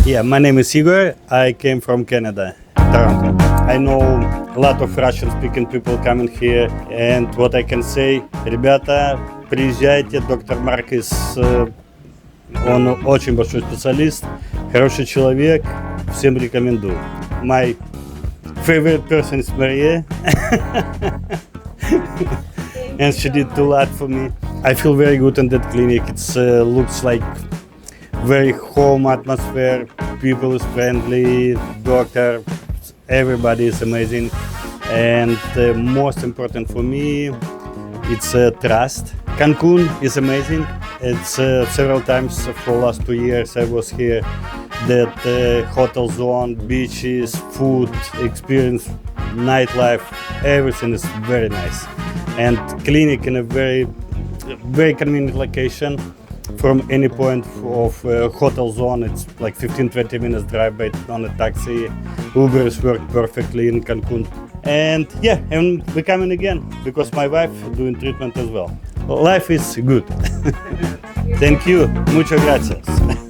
Yeah, my name is Igor. I came from Canada, Toronto. I know a lot of Russian-speaking people coming here, and what I can say, ребята, приезжайте, доктор Маркис, он очень большой специалист, хороший человек, всем рекомендую. My favorite person is Maria, and she did a lot for me. I feel very good in that clinic. It looks like very home atmosphere. People is friendly. Doctor, everybody is amazing. And most important for me, it's trust. Cancun is amazing. It's several times for the last 2 years I was here. That hotel zone, beaches, food, experience, nightlife, everything is very nice. And clinic in a very convenient location. From any point of hotel zone, it's like 15-20 minutes drive by on a taxi. Ubers work perfectly in Cancun. And yeah, and we're coming again because my wife doing treatment as well. Life is good. Thank you. Muchas gracias.